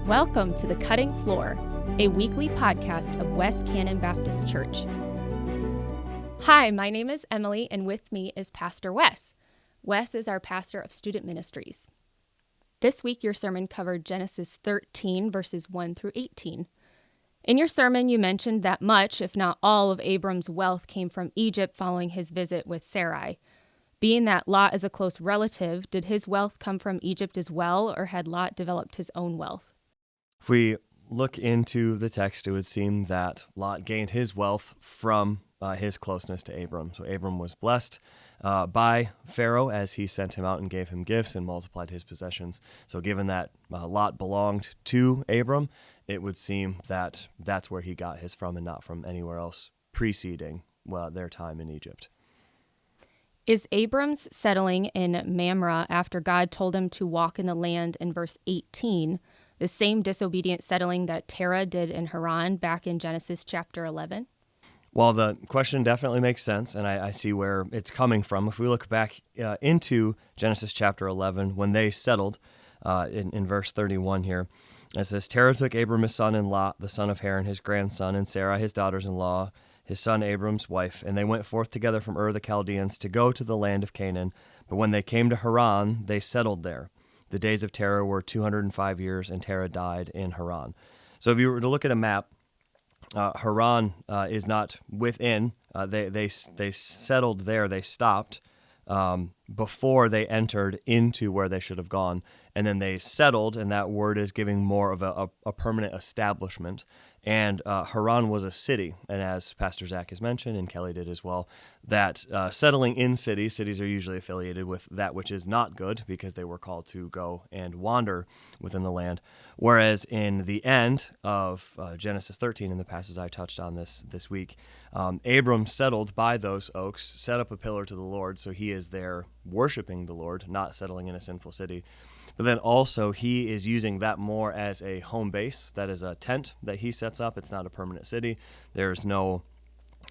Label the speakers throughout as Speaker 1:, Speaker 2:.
Speaker 1: Welcome to The Cutting Floor, a weekly podcast of West Cannon Baptist Church. Hi, my name is Emily, and with me is Pastor Wes. Wes is our pastor of student ministries. This week, your sermon covered Genesis 13, verses 1 through 18. In your sermon, you mentioned that much, if not all, of Abram's wealth came from Egypt following his visit with Sarai. Being that Lot is a close relative, did his wealth come from Egypt as well, or had Lot developed his own wealth?
Speaker 2: If we look into the text, it would seem that Lot gained his wealth from his closeness to Abram. So Abram was blessed by Pharaoh as he sent him out and gave him gifts and multiplied his possessions. So given that Lot belonged to Abram, it would seem that that's where he got his from and not from anywhere else preceding their time in Egypt.
Speaker 1: Is Abram's settling in Mamre after God told him to walk in the land in verse 18 the same disobedient settling that Terah did in Haran back in Genesis chapter 11?
Speaker 2: Well, the question definitely makes sense, and I see where it's coming from. If we look back into Genesis chapter 11, when they settled in verse 31 here, it says, Terah took Abram his son and Lot, the son of Haran, his grandson, and Sarah, his daughters-in-law, his son Abram's wife, and they went forth together from Ur the Chaldeans to go to the land of Canaan. But when they came to Haran, they settled there. The days of Terah were 205 years, and Terah died in Haran. So if you were to look at a map, Haran is not within. They settled there. They stopped before they entered into where they should have gone. And then they settled, and that word is giving more of a permanent establishment. And Haran was a city. And as Pastor Zach has mentioned, and Kelly did as well, that settling in cities are usually affiliated with that which is not good because they were called to go and wander within the land. Whereas in the end of Genesis 13, in the passage I touched on this week, Abram settled by those oaks, set up a pillar to the Lord, so he is there worshiping the Lord, not settling in a sinful city. But then also he is using that more as a home base. That is a tent that he sets up. It's not a permanent city. There's no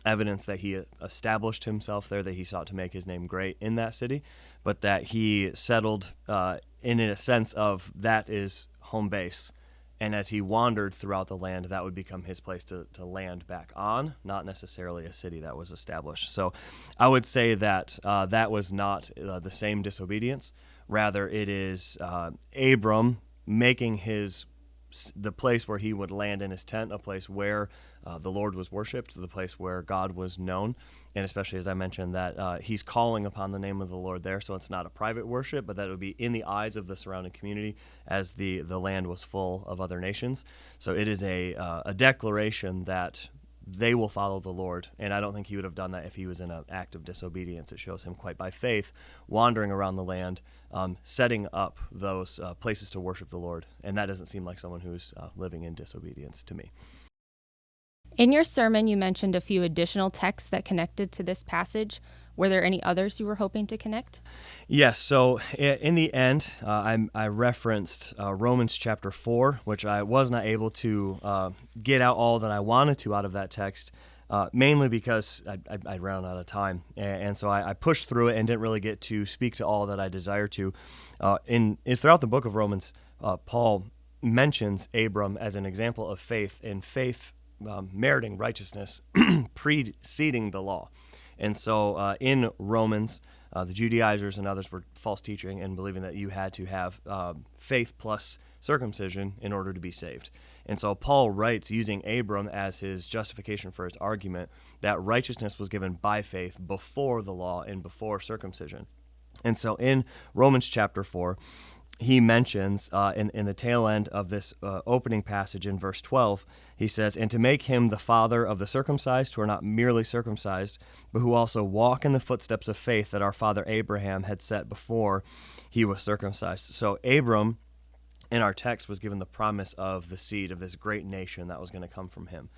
Speaker 2: evidence that he established himself there, that he sought to make his name great in that city, but that he settled in a sense of that is home base. And as he wandered throughout the land, that would become his place to land back on, not necessarily a city that was established. So I would say that that was not the same disobedience. Rather, it is Abram making the place where he would land in his tent a place where the Lord was worshipped, the place where God was known, and especially as I mentioned that he's calling upon the name of the Lord there, so it's not a private worship, but that it would be in the eyes of the surrounding community as the land was full of other nations. So it is a declaration that they will follow the Lord, and I don't think he would have done that if he was in an act of disobedience. It shows him quite by faith, wandering around the land, setting up those places to worship the Lord, and that doesn't seem like someone who's living in disobedience to me.
Speaker 1: In your sermon, you mentioned a few additional texts that connected to this passage. Were there any others you were hoping to connect?
Speaker 2: Yes, so in the end, I referenced Romans chapter 4, which I was not able to get out all that I wanted to out of that text, mainly because I ran out of time. And so I pushed through it and didn't really get to speak to all that I desire to. Throughout the book of Romans, Paul mentions Abram as an example of faith, and faith meriting righteousness preceding the law. And so in Romans, the Judaizers and others were false teaching and believing that you had to have faith plus circumcision in order to be saved. And so Paul writes, using Abram as his justification for his argument, that righteousness was given by faith before the law and before circumcision. And so in Romans chapter 4, he mentions in the tail end of this opening passage in verse 12, he says, and to make him the father of the circumcised who are not merely circumcised, but who also walk in the footsteps of faith that our father Abraham had set before he was circumcised. So Abram, in our text, was given the promise of the seed of this great nation that was going to come from him.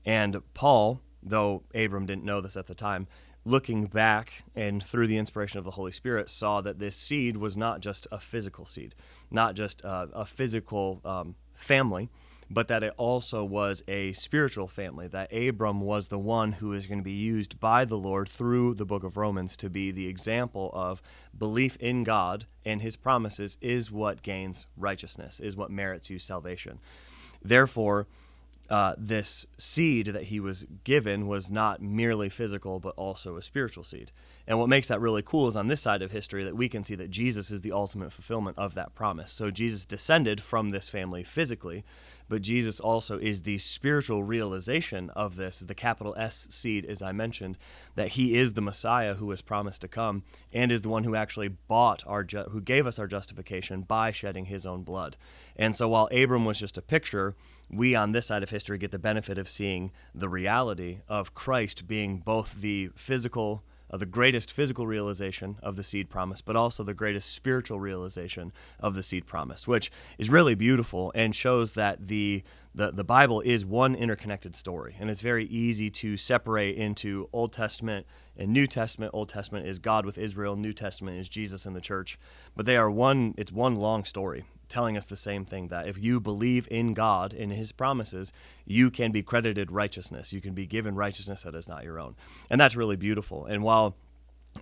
Speaker 2: And Paul, though Abram didn't know this at the time, looking back and through the inspiration of the Holy Spirit, saw that this seed was not just a physical seed, not just a physical family, but that it also was a spiritual family, that Abram was the one who is going to be used by the Lord through the book of Romans to be the example of belief in God and his promises is what gains righteousness, is what merits you salvation. Therefore, this seed that he was given was not merely physical, but also a spiritual seed. And what makes that really cool is on this side of history that we can see that Jesus is the ultimate fulfillment of that promise. So Jesus descended from this family physically, but Jesus also is the spiritual realization of this, the capital S seed, as I mentioned, that he is the Messiah who was promised to come and is the one who actually who gave us our justification by shedding his own blood. And so while Abram was just a picture, we on this side of history get the benefit of seeing the reality of Christ being both the greatest physical realization of the seed promise, but also the greatest spiritual realization of the seed promise, which is really beautiful and shows that the Bible is one interconnected story. And it's very easy to separate into Old Testament and New Testament. Old Testament is God with Israel. New Testament is Jesus and the church. But it's one long story telling us the same thing, that if you believe in God and his promises, you can be credited righteousness. You can be given righteousness that is not your own. And that's really beautiful. And while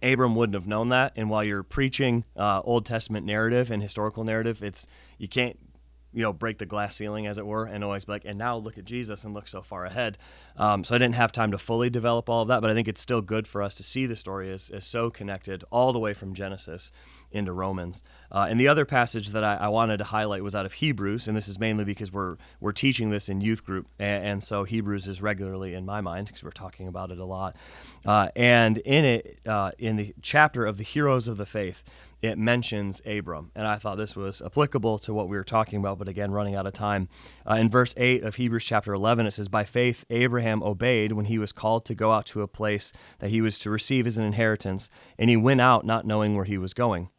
Speaker 2: Abram wouldn't have known that, and while you're preaching Old Testament narrative and historical narrative, you can't break the glass ceiling, as it were, and always be like, and now look at Jesus and look so far ahead. So I didn't have time to fully develop all of that, but I think it's still good for us to see the story as so connected all the way from Genesis into Romans. And the other passage that I wanted to highlight was out of Hebrews, and this is mainly because we're teaching this in youth group, and so Hebrews is regularly in my mind because we're talking about it a lot. And in it, in the chapter of the heroes of the faith, it mentions Abram, and I thought this was applicable to what we were talking about, but again, running out of time. In verse 8 of Hebrews chapter 11, it says, "By faith Abraham obeyed when he was called to go out to a place that he was to receive as an inheritance, and he went out not knowing where he was going.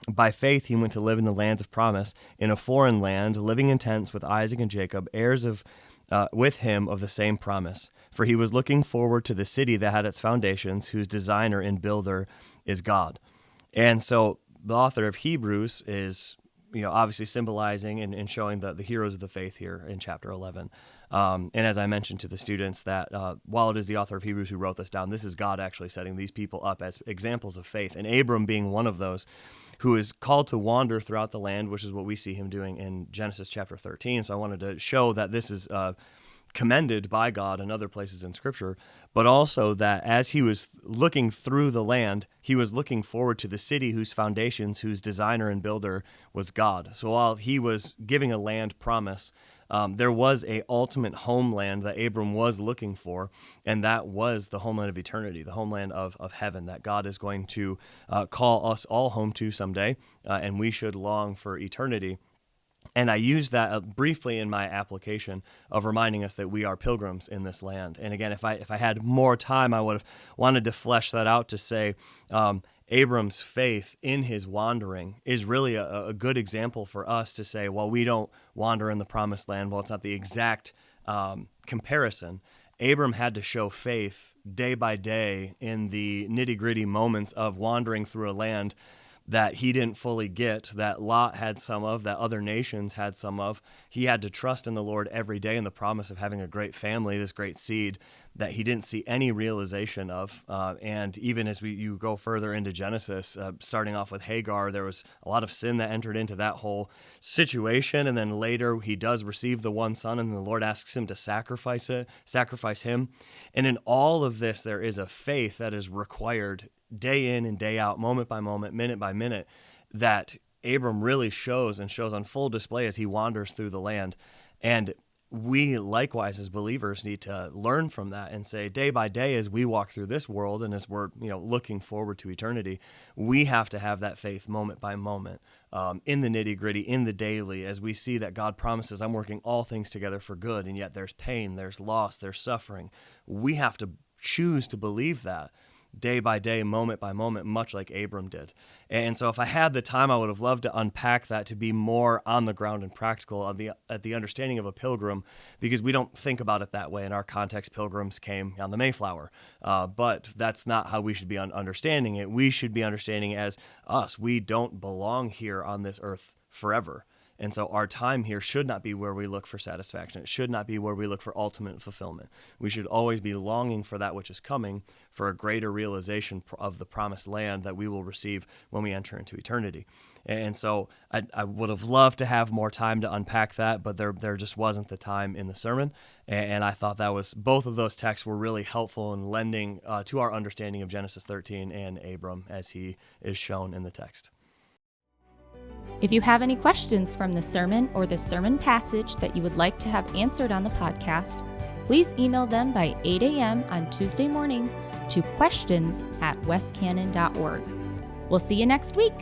Speaker 2: By faith he went to live in the lands of promise, in a foreign land, living in tents with Isaac and Jacob, heirs with him of the same promise. For he was looking forward to the city that had its foundations, whose designer and builder is God." And so the author of Hebrews is, obviously symbolizing and showing the heroes of the faith here in chapter 11. And as I mentioned to the students, that while it is the author of Hebrews who wrote this down, this is God actually setting these people up as examples of faith. And Abram being one of those who is called to wander throughout the land, which is what we see him doing in Genesis chapter 13. So I wanted to show that this is commended by God in other places in Scripture, but also that as he was looking through the land, he was looking forward to the city whose foundations, whose designer and builder was God. So while he was giving a land promise, there was a ultimate homeland that Abram was looking for, and that was the homeland of eternity, the homeland of heaven that God is going to call us all home to someday, and we should long for eternity. And I used that briefly in my application of reminding us that we are pilgrims in this land. And again, if I had more time, I would have wanted to flesh that out to say Abram's faith in his wandering is really a good example for us to say, while we don't wander in the promised land, well, it's not the exact comparison. Abram had to show faith day by day in the nitty-gritty moments of wandering through a land that he didn't fully get, that Lot had some of, that other nations had some of. He had to trust in the Lord every day in the promise of having a great family, this great seed, that he didn't see any realization of. And even as you go further into Genesis, starting off with Hagar, there was a lot of sin that entered into that whole situation. And then later he does receive the one son, and the Lord asks him to sacrifice him. And in all of this, there is a faith that is required day in and day out, moment by moment, minute by minute, that Abram really shows on full display as he wanders through the land. And we likewise as believers need to learn from that and say, day by day, as we walk through this world and as we're looking forward to eternity, we have to have that faith moment by moment, in the nitty gritty, in the daily, as we see that God promises, I'm working all things together for good, and yet there's pain, there's loss, there's suffering. We have to choose to believe that day by day, moment by moment, much like Abram did. And so if I had the time, I would have loved to unpack that to be more on the ground and practical at the understanding of a pilgrim, because we don't think about it that way. In our context, pilgrims came on the Mayflower, but that's not how we should be understanding it. We should be understanding it as us. We don't belong here on this earth forever. And so our time here should not be where we look for satisfaction. It should not be where we look for ultimate fulfillment. We should always be longing for that which is coming, for a greater realization of the promised land that we will receive when we enter into eternity. And so I would have loved to have more time to unpack that, but there just wasn't the time in the sermon. And I thought both of those texts were really helpful in lending to our understanding of Genesis 13 and Abram as he is shown in the text.
Speaker 1: If you have any questions from the sermon or the sermon passage that you would like to have answered on the podcast, please email them by 8 a.m. on Tuesday morning to questions@westcannon.org. We'll see you next week.